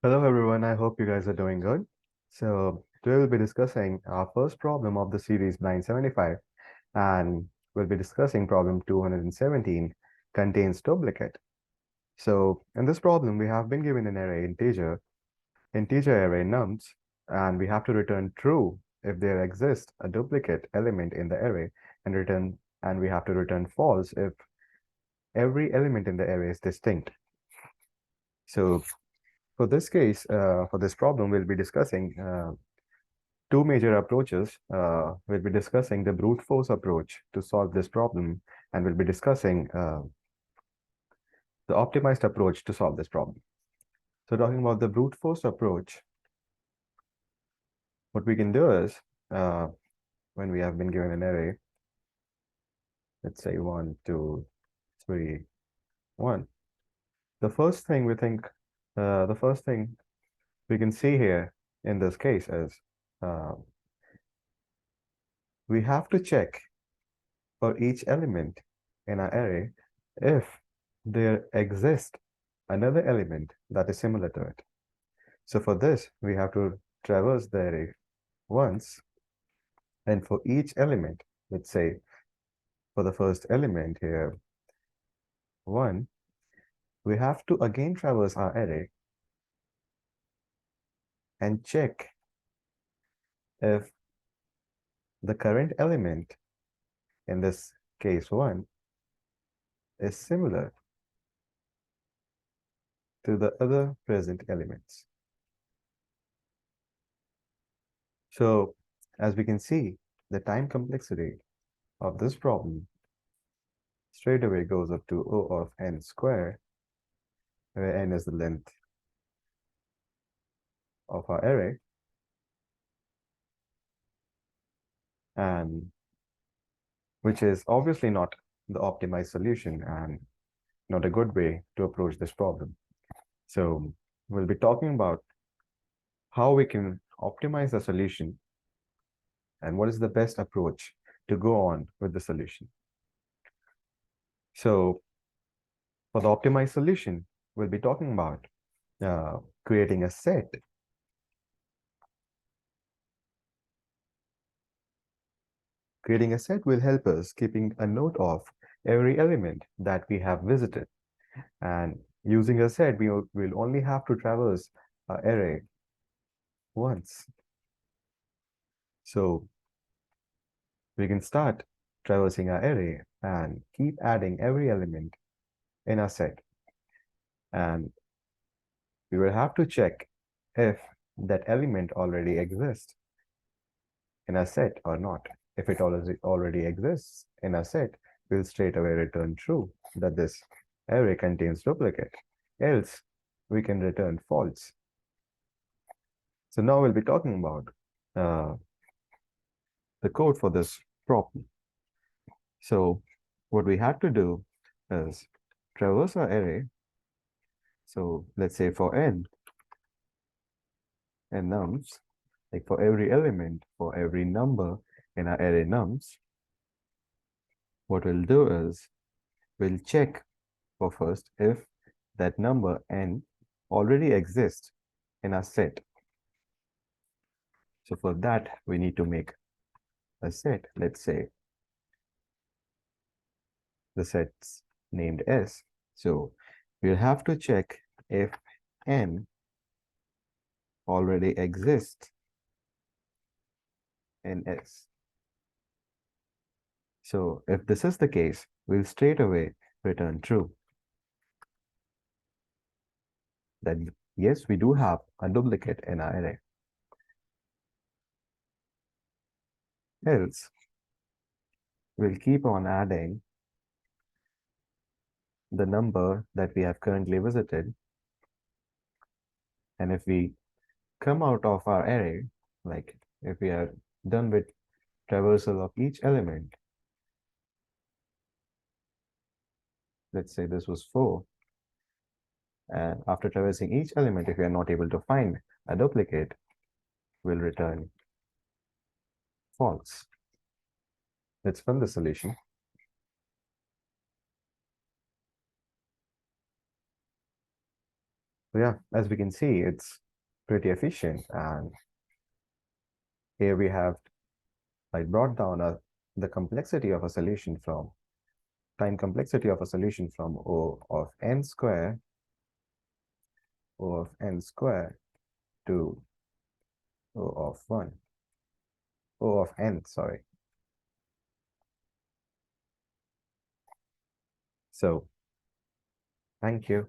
Hello everyone, I hope you guys are doing good. So today we'll be discussing our first problem of the series 975 and we'll be discussing problem 217 contains duplicate. So in this problem we have been given an array integer array nums, and we have to return true if there exists a duplicate element in the array and we have to return false if every element in the array is distinct. So for this case, for this problem, we'll be discussing two major approaches. We'll be discussing the brute force approach to solve this problem, and we'll be discussing the optimized approach to solve this problem. So talking about the brute force approach, what we can do is, uh, when we have been given an array, let's say 1, 2, 3, 1. The first thing the first thing we can see here in this case is uh, we have to check for each element in our array if there exists another element that is similar to it. So for this, we have to traverse the array once, and for each element, let's say for the first element here, 1, we have to again traverse our array and check if the current element, in this case 1, is similar to the other present elements. So as we can see, the time complexity of this problem straight away goes up to O of n squared, where n is the length of our array, and which is obviously not the optimized solution and not a good way to approach this problem. So we'll be talking about how we can optimize the solution and what is the best approach to go on with the solution. So for the optimized solution, we'll be talking about creating a set. Creating a set will help us keeping a note of every element that we have visited. And using a set, we'll only have to traverse our array once. So we can start traversing our array and keep adding every element in our set. And we will have to check if that element already exists in our set or not. If it already exists in our set, we'll straight away return true that this array contains duplicate. Else, we can return false. So now we'll be talking about uh, the code for this problem. So what we had to do is traverse our array. So let's say for n and nums, like for every element, for every number in our array nums, what we'll do is we'll check for first if that number n already exists in our set. So for that, we need to make a set. Let's say the set's named S. So we'll have to check if n already exists in S. So if this is the case, we'll straight away return true. That yes, we do have a duplicate in our array. Else, we'll keep on adding the number that we have currently visited. And if we come out of our array, like if we are done with traversal of each element, let's say this was 4, and after traversing each element, if we are not able to find a duplicate, we'll return false. Let's run the solution. yeah, as we can see, it's pretty efficient. And here we have like brought down the complexity of a solution from time complexity of a solution from O of n square to O of 1, O of n, sorry. So thank you.